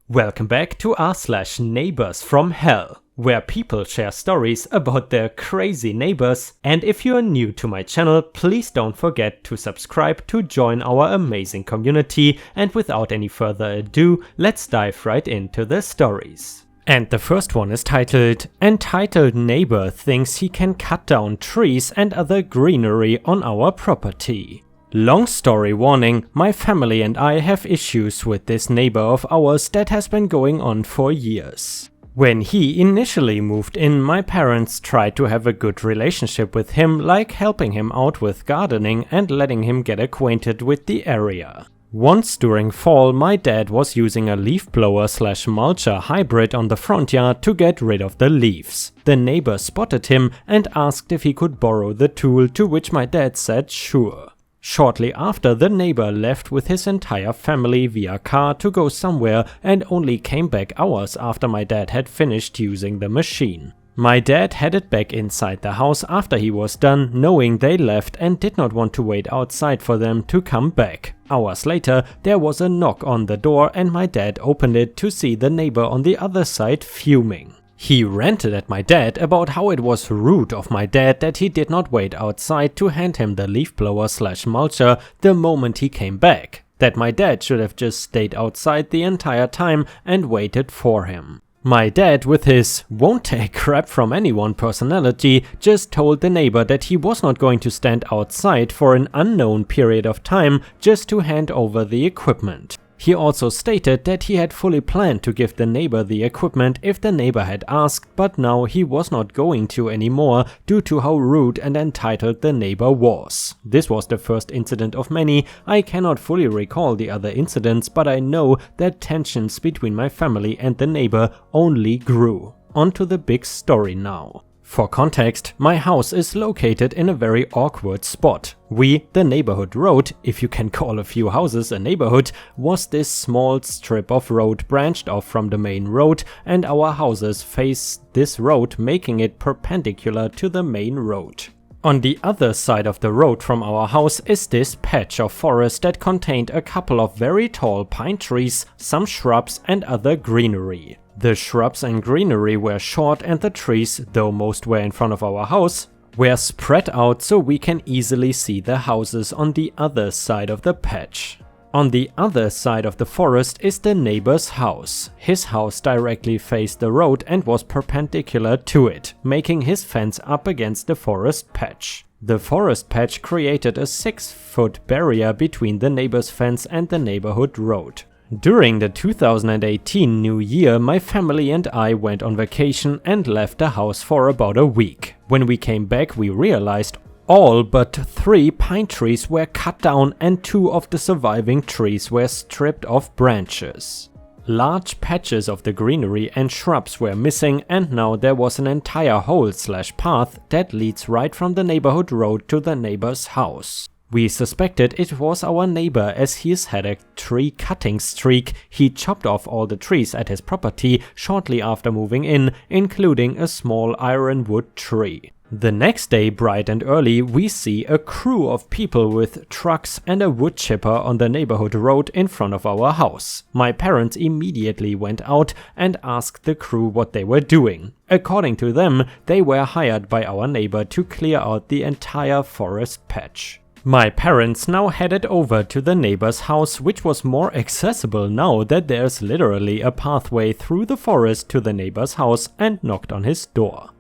Welcome back to r/Neighbors from Hell, where people share stories about their crazy neighbors. And if you are new to my channel, please don't forget to subscribe to join our amazing community. And without any further ado, let's dive right into the stories. And the first one is titled, "Entitled Neighbor Thinks He Can Cut Down Trees and Other Greenery on Our Property." Long story warning, my family and I have issues with this neighbor of ours that has been going on for years. When he initially moved in, my parents tried to have a good relationship with him, like helping him out with gardening and letting him get acquainted with the area. Once during fall, my dad was using a leaf blower/mulcher hybrid on the front yard to get rid of the leaves. The neighbor spotted him and asked if he could borrow the tool, to which my dad said sure. Shortly after, the neighbor left with his entire family via car to go somewhere and only came back hours after my dad had finished using the machine. My dad headed back inside the house after he was done, knowing they left and did not want to wait outside for them to come back. Hours later, there was a knock on the door and my dad opened it to see the neighbor on the other side fuming. He ranted at my dad about how it was rude of my dad that he did not wait outside to hand him the leaf blower/mulcher the moment he came back, that my dad should have just stayed outside the entire time and waited for him. My dad, with his "won't take crap from anyone" personality, just told the neighbor that he was not going to stand outside for an unknown period of time just to hand over the equipment. He also stated that he had fully planned to give the neighbor the equipment if the neighbor had asked, but now he was not going to anymore due to how rude and entitled the neighbor was. This was the first incident of many. I cannot fully recall the other incidents, but I know that tensions between my family and the neighbor only grew. On to the big story now. For context, my house is located in a very awkward spot. The neighborhood road, if you can call a few houses a neighborhood, was this small strip of road branched off from the main road, and our houses face this road, making it perpendicular to the main road. On the other side of the road from our house is this patch of forest that contained a couple of very tall pine trees, some shrubs and other greenery. The shrubs and greenery were short and the trees, though most were in front of our house, were spread out so we can easily see the houses on the other side of the patch. On the other side of the forest is the neighbor's house. His house directly faced the road and was perpendicular to it, making his fence up against the forest patch. The forest patch created a 6-foot barrier between the neighbor's fence and the neighborhood road. During the 2018 New Year, my family and I went on vacation and left the house for about a week. When we came back, we realized all but 3 pine trees were cut down and 2 of the surviving trees were stripped of branches. Large patches of the greenery and shrubs were missing, and now there was an entire hole/path that leads right from the neighborhood road to the neighbor's house. We suspected it was our neighbor as he's had a tree cutting streak. He chopped off all the trees at his property shortly after moving in, including a small ironwood tree. The next day, bright and early, we see a crew of people with trucks and a wood chipper on the neighborhood road in front of our house. My parents immediately went out and asked the crew what they were doing. According to them, they were hired by our neighbor to clear out the entire forest patch. My parents now headed over to the neighbor's house, which was more accessible now that there's literally a pathway through the forest to the neighbor's house, and knocked on his door.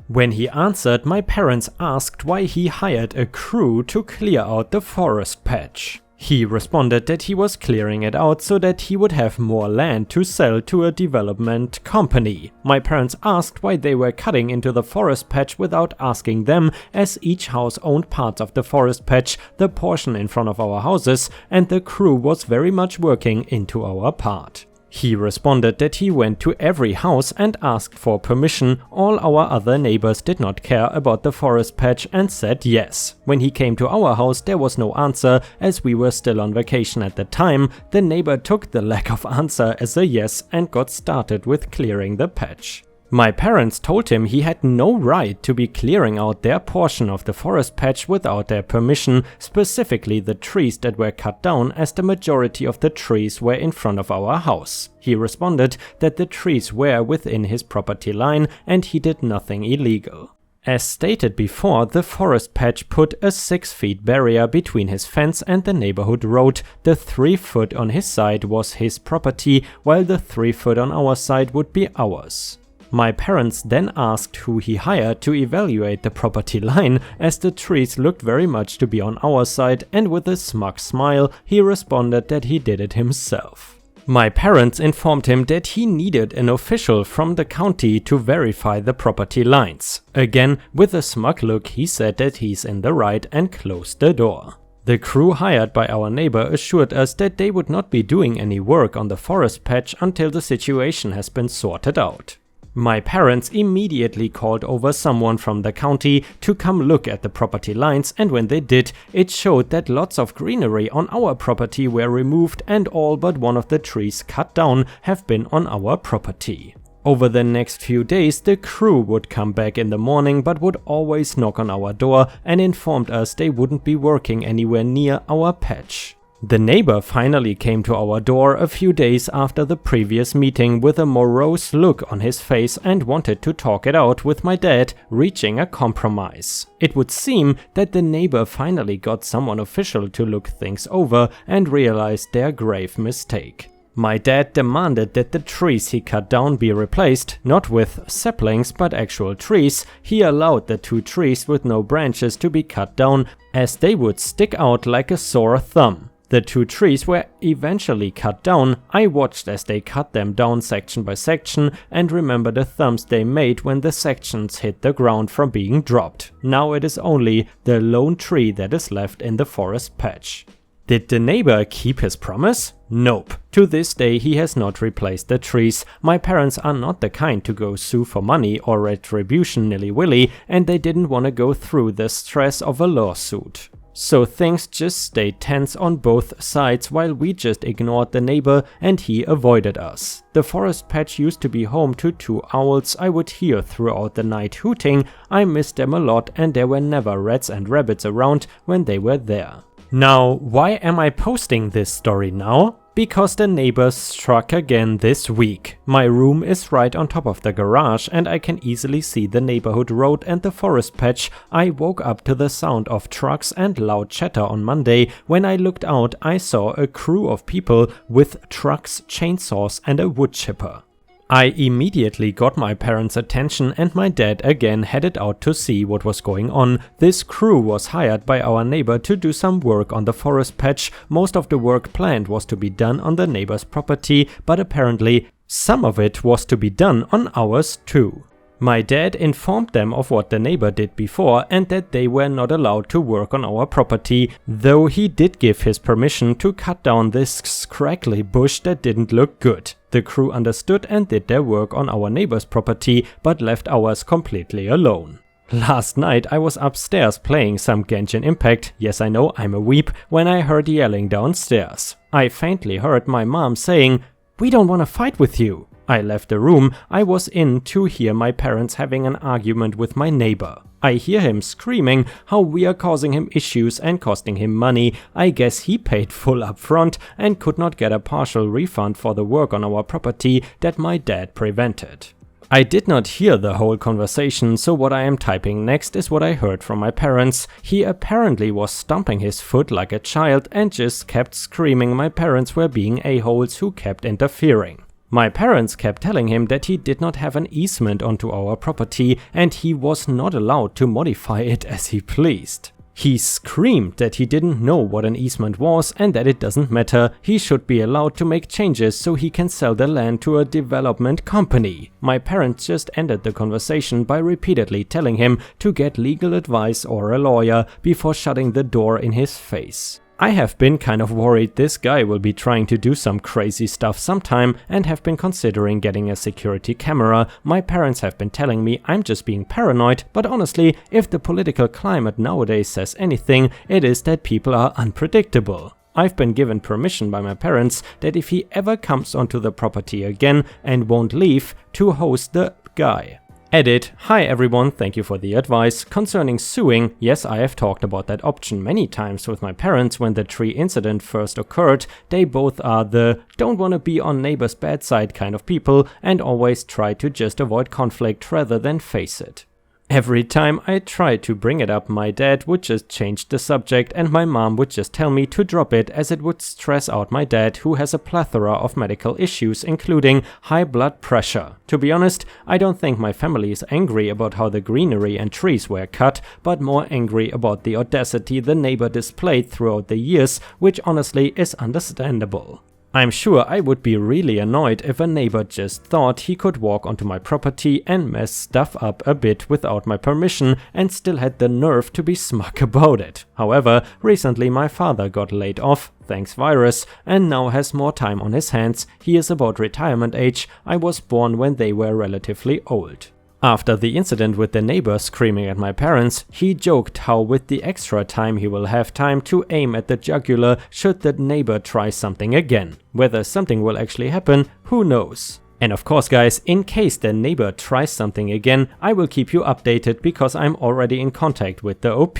When he answered, my parents asked why he hired a crew to clear out the forest patch. He responded that he was clearing it out so that he would have more land to sell to a development company. My parents asked why they were cutting into the forest patch without asking them, as each house owned parts of the forest patch, the portion in front of our houses, and the crew was very much working into our part. He responded that he went to every house and asked for permission. All our other neighbors did not care about the forest patch and said yes. When he came to our house, there was no answer, as we were still on vacation at the time. The neighbor took the lack of answer as a yes and got started with clearing the patch. My parents told him he had no right to be clearing out their portion of the forest patch without their permission, specifically the trees that were cut down, as the majority of the trees were in front of our house. He responded that the trees were within his property line and he did nothing illegal. As stated before, the forest patch put a 6-foot barrier between his fence and the neighborhood road. The 3-foot on his side was his property, while the 3-foot on our side would be ours. My parents then asked who he hired to evaluate the property line, as the trees looked very much to be on our side, and with a smug smile he responded that he did it himself. My parents informed him that he needed an official from the county to verify the property lines. Again, with a smug look, he said that he's in the right and closed the door. The crew hired by our neighbor assured us that they would not be doing any work on the forest patch until the situation has been sorted out. My parents immediately called over someone from the county to come look at the property lines, and when they did, it showed that lots of greenery on our property were removed and all but one of the trees cut down have been on our property. Over the next few days, the crew would come back in the morning but would always knock on our door and informed us they wouldn't be working anywhere near our patch. The neighbor finally came to our door a few days after the previous meeting with a morose look on his face and wanted to talk it out with my dad, reaching a compromise. It would seem that the neighbor finally got someone official to look things over and realized their grave mistake. My dad demanded that the trees he cut down be replaced, not with saplings but actual trees. He allowed the 2 trees with no branches to be cut down, as they would stick out like a sore thumb. The 2 trees were eventually cut down. I watched as they cut them down section by section and remember the thumbs they made when the sections hit the ground from being dropped. Now it is only the lone tree that is left in the forest patch. Did the neighbor keep his promise? Nope. To this day he has not replaced the trees. My parents are not the kind to go sue for money or retribution nilly-willy, and they didn't want to go through the stress of a lawsuit. So things just stayed tense on both sides while we just ignored the neighbor and he avoided us. The forest patch used to be home to 2 owls I would hear throughout the night hooting. I missed them a lot and there were never rats and rabbits around when they were there. Now, why am I posting this story now? Because the neighbors struck again this week. My room is right on top of the garage and I can easily see the neighborhood road and the forest patch. I woke up to the sound of trucks and loud chatter on Monday. When I looked out, I saw a crew of people with trucks, chainsaws and a wood chipper. I immediately got my parents' attention and my dad again headed out to see what was going on. This crew was hired by our neighbor to do some work on the forest patch. Most of the work planned was to be done on the neighbor's property, but apparently some of it was to be done on ours too. My dad informed them of what the neighbor did before and that they were not allowed to work on our property, though he did give his permission to cut down this scraggly bush that didn't look good. The crew understood and did their work on our neighbor's property, but left ours completely alone. Last night I was upstairs playing some Genshin Impact, yes I know I'm a weep, when I heard yelling downstairs. I faintly heard my mom saying, "We don't want to fight with you." I left the room I was in to hear my parents having an argument with my neighbor. I hear him screaming how we are causing him issues and costing him money. I guess he paid full upfront and could not get a partial refund for the work on our property that my dad prevented. I did not hear the whole conversation, so what I am typing next is what I heard from my parents. He apparently was stomping his foot like a child and just kept screaming my parents were being a-holes who kept interfering. My parents kept telling him that he did not have an easement onto our property and he was not allowed to modify it as he pleased. He screamed that he didn't know what an easement was and that it doesn't matter, he should be allowed to make changes so he can sell the land to a development company. My parents just ended the conversation by repeatedly telling him to get legal advice or a lawyer before shutting the door in his face. I have been kind of worried this guy will be trying to do some crazy stuff sometime and have been considering getting a security camera. My parents have been telling me I'm just being paranoid, but honestly, if the political climate nowadays says anything, it is that people are unpredictable. I've been given permission by my parents that if he ever comes onto the property again and won't leave, to host the guy. Edit. Hi everyone, thank you for the advice. Concerning suing, yes, I have talked about that option many times with my parents when the tree incident first occurred. They both are the don't wanna be on neighbor's bad side kind of people and always try to just avoid conflict rather than face it. Every time I tried to bring it up, my dad would just change the subject and my mom would just tell me to drop it as it would stress out my dad, who has a plethora of medical issues including high blood pressure. To be honest, I don't think my family is angry about how the greenery and trees were cut, but more angry about the audacity the neighbor displayed throughout the years, which honestly is understandable. I'm sure I would be really annoyed if a neighbor just thought he could walk onto my property and mess stuff up a bit without my permission and still had the nerve to be smug about it. However, recently my father got laid off, thanks virus, and now has more time on his hands. He is about retirement age. I was born when they were relatively old. After the incident with the neighbor screaming at my parents, he joked how with the extra time he will have time to aim at the jugular should the neighbor try something again. Whether something will actually happen, who knows? And of course guys, in case the neighbor tries something again, I will keep you updated because I'm already in contact with the OP.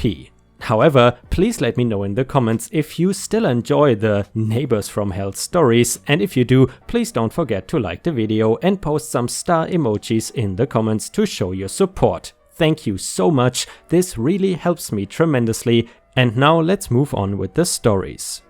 However, please let me know in the comments if you still enjoy the Neighbors from Hell stories, and if you do, please don't forget to like the video and post some star emojis in the comments to show your support. Thank you so much, this really helps me tremendously, and now let's move on with the stories.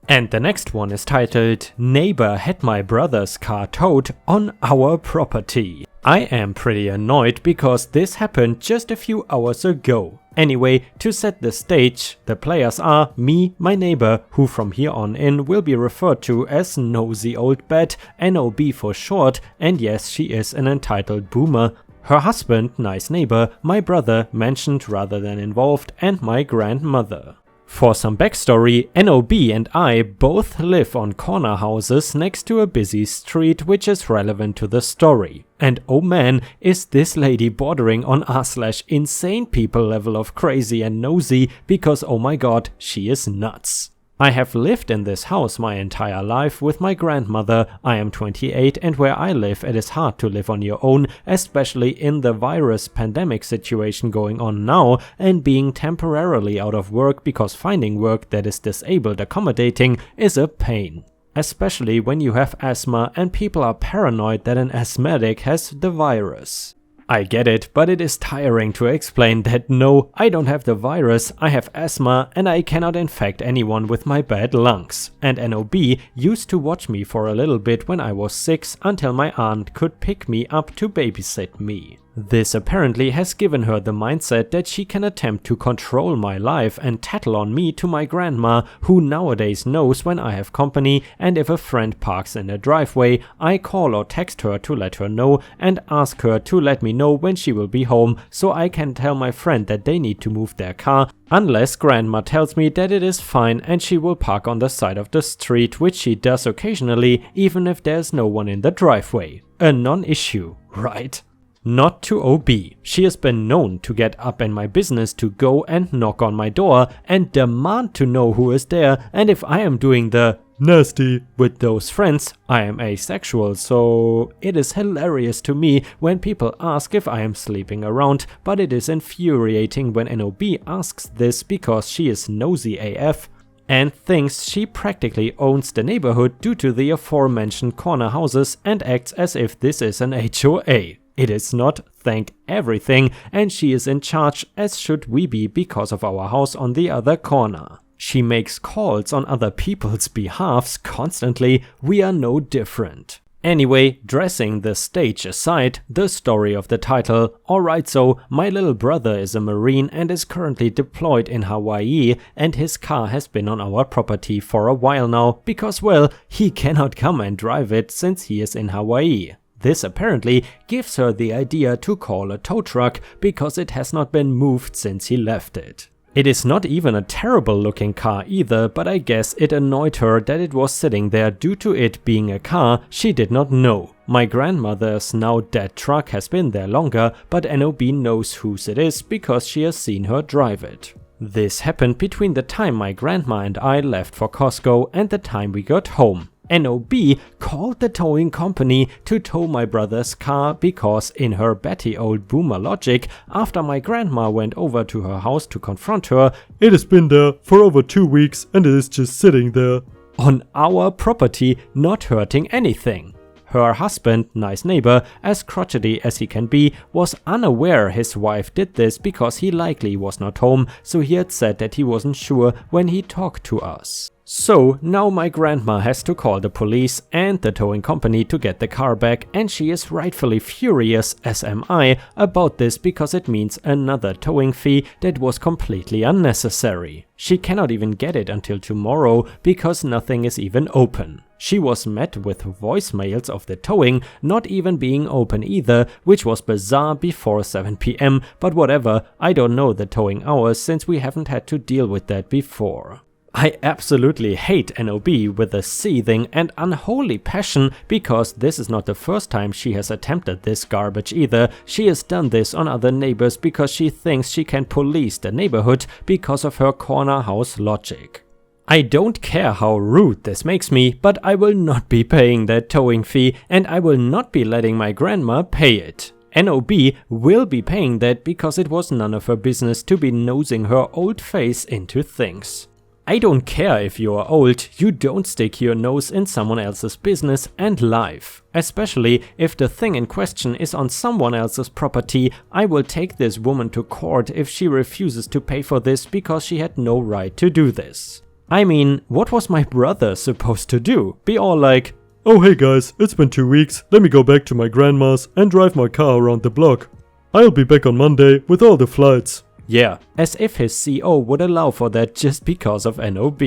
And the next one is titled, Neighbor Had My Brother's Car Towed on Our Property. I am pretty annoyed because this happened just a few hours ago. Anyway, to set the stage, the players are me, my neighbor, who from here on in will be referred to as Nosy Old Bat, NOB for short, and yes, she is an entitled boomer. Her husband, nice neighbor, my brother, mentioned rather than involved, and my grandmother. For some backstory, NOB and I both live on corner houses next to a busy street, which is relevant to the story. And oh man, is this lady bordering on r/insane people level of crazy and nosy, because oh my god, she is nuts. I have lived in this house my entire life with my grandmother. I am 28 and where I live it is hard to live on your own, especially in the virus pandemic situation going on now and being temporarily out of work because finding work that is disabled accommodating is a pain. Especially when you have asthma and people are paranoid that an asthmatic has the virus. I get it, but it is tiring to explain that no, I don't have the virus, I have asthma and I cannot infect anyone with my bad lungs. And NOB used to watch me for a little bit when I was 6 until my aunt could pick me up to babysit me. This apparently has given her the mindset that she can attempt to control my life and tattle on me to my grandma, who nowadays knows when I have company, and if a friend parks in a driveway, I call or text her to let her know and ask her to let me know when she will be home so I can tell my friend that they need to move their car, unless grandma tells me that it is fine and she will park on the side of the street, which she does occasionally even if there's no one in the driveway. A non-issue, right? Not to OB. She has been known to get up in my business to go and knock on my door and demand to know who is there, and if I am doing the nasty with those friends, I am asexual, so it is hilarious to me when people ask if I am sleeping around, but it is infuriating when NOB asks this because she is nosy AF and thinks she practically owns the neighborhood due to the aforementioned corner houses and acts as if this is an HOA. It is not, thank everything, and she is in charge, as should we be because of our house on the other corner. She makes calls on other people's behalves constantly, we are no different. Anyway, dressing the stage aside, the story of the title. Alright, so my little brother is a Marine and is currently deployed in Hawaii, and his car has been on our property for a while now because, well, he cannot come and drive it since he is in Hawaii. This apparently gives her the idea to call a tow truck because it has not been moved since he left it. It is not even a terrible looking car either, but I guess it annoyed her that it was sitting there due to it being a car she did not know. My grandmother's now dead truck has been there longer, but NOB knows whose it is because she has seen her drive it. This happened between the time my grandma and I left for Costco and the time we got home. NOB called the towing company to tow my brother's car because in her batty old boomer logic, after my grandma went over to her house to confront her, it has been there for over 2 weeks and it is just sitting there. On our property, not hurting anything. Her husband, nice neighbor, as crotchety as he can be, was unaware his wife did this because he likely was not home, so he had said that he wasn't sure when he talked to us. So now my grandma has to call the police and the towing company to get the car back, and she is rightfully furious, as am I, about this because it means another towing fee that was completely unnecessary. She cannot even get it until tomorrow because nothing is even open. She was met with voicemails of the towing not even being open either, which was bizarre before 7 PM, but whatever, I don't know the towing hours since we haven't had to deal with that before. I absolutely hate NOB with a seething and unholy passion because this is not the first time she has attempted this garbage either. She has done this on other neighbors because she thinks she can police the neighborhood because of her corner house logic. I don't care how rude this makes me, but I will not be paying that towing fee and I will not be letting my grandma pay it. NOB will be paying that because it was none of her business to be nosing her old face into things. I don't care if you are old, you don't stick your nose in someone else's business and life. Especially if the thing in question is on someone else's property, I will take this woman to court if she refuses to pay for this because she had no right to do this. I mean, what was my brother supposed to do? Be all like, "Oh hey guys, it's been 2 weeks, let me go back to my grandma's and drive my car around the block. I'll be back on Monday with all the flights." Yeah, as if his CO would allow for that just because of NOB.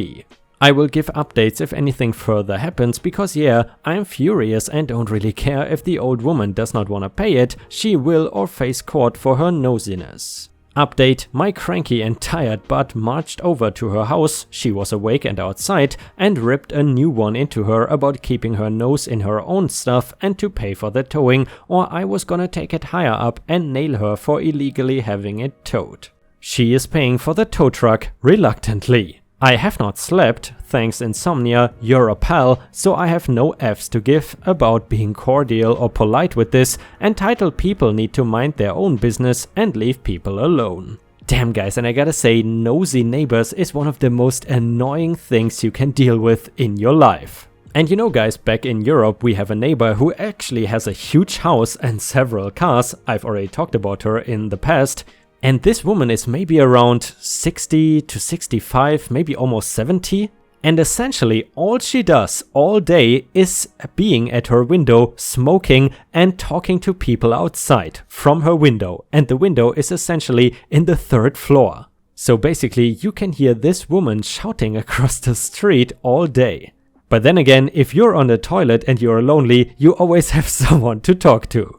I will give updates if anything further happens because yeah, I'm furious and don't really care if the old woman does not want to pay it, she will or face court for her nosiness. Update, my cranky and tired butt marched over to her house, she was awake and outside, and ripped a new one into her about keeping her nose in her own stuff and to pay for the towing, or I was gonna take it higher up and nail her for illegally having it towed. She is paying for the tow truck reluctantly. I have not slept, thanks insomnia, you're a pal, so I have no F's to give about being cordial or polite with this. Entitled people need to mind their own business and leave people alone. Damn guys, and I gotta say, nosy neighbors is one of the most annoying things you can deal with in your life. And you know guys, back in Europe we have a neighbor who actually has a huge house and several cars, I've already talked about her in the past. And this woman is maybe around 60 to 65, maybe almost 70. And essentially all she does all day is being at her window, smoking and talking to people outside from her window. And the window is essentially in the 3rd floor. So basically you can hear this woman shouting across the street all day. But then again, if you're on the toilet and you're lonely, you always have someone to talk to.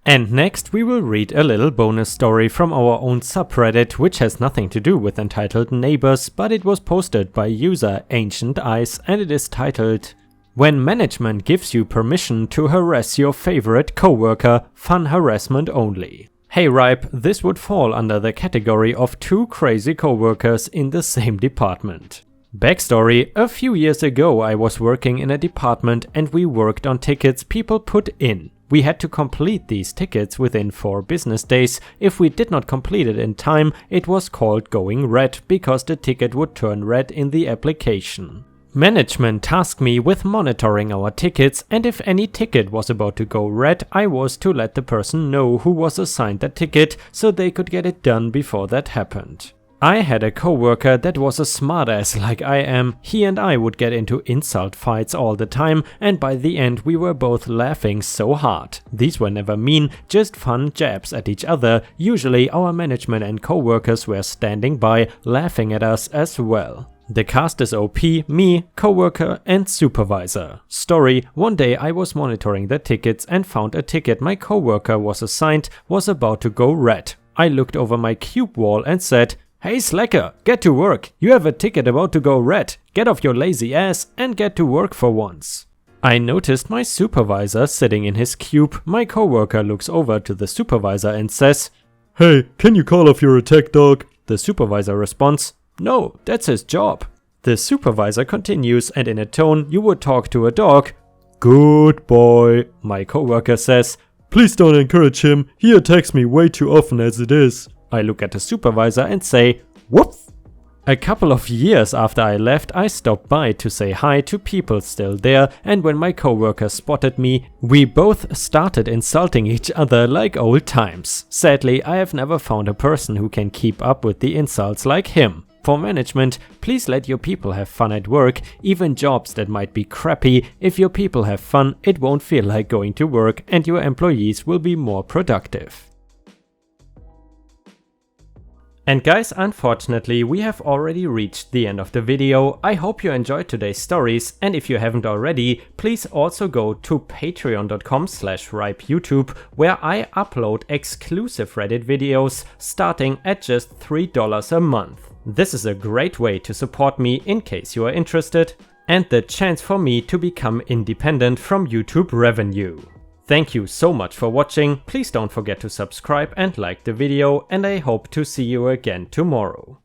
And next we will read a little bonus story from our own subreddit, which has nothing to do with entitled neighbors, but it was posted by user Ancient Eyes and it is titled "When management gives you permission to harass your favorite coworker, fun harassment only." Hey Ripe, this would fall under the category of 2 crazy coworkers in the same department. Backstory, a few years ago I was working in a department and we worked on tickets people put in. We had to complete these tickets within 4 business days. If we did not complete it in time, it was called going red because the ticket would turn red in the application. Management tasked me with monitoring our tickets, and if any ticket was about to go red, I was to let the person know who was assigned that ticket so they could get it done before that happened. I had a coworker that was a smartass like I am. He and I would get into insult fights all the time, and by the end we were both laughing so hard. These were never mean, just fun jabs at each other. Usually our management and coworkers were standing by, laughing at us as well. The cast is OP, me, coworker and supervisor. Story, one day I was monitoring the tickets and found a ticket my coworker was assigned was about to go red. I looked over my cube wall and said, "Hey slacker, get to work. You have a ticket about to go red. Get off your lazy ass and get to work for once." I noticed my supervisor sitting in his cube. My coworker looks over to the supervisor and says, "Hey, can you call off your attack dog?" The supervisor responds, "No, that's his job." The supervisor continues, and in a tone you would talk to a dog. Good boy. My coworker says, Please don't encourage him, he attacks me way too often as it is. I look at the supervisor and say, whoop. A couple of years after I left, I stopped by to say hi to people still there, and when my coworker spotted me, we both started insulting each other like old times. Sadly, I have never found a person who can keep up with the insults like him. For management, please let your people have fun at work, even jobs that might be crappy. If your people have fun, it won't feel like going to work and your employees will be more productive. And guys, unfortunately, we have already reached the end of the video. I hope you enjoyed today's stories, and if you haven't already, please also go to patreon.com/ripeyoutube, where I upload exclusive Reddit videos starting at just $3 a month. This is a great way to support me in case you are interested, and the chance for me to become independent from YouTube revenue. Thank you so much for watching, please don't forget to subscribe and like the video, and I hope to see you again tomorrow.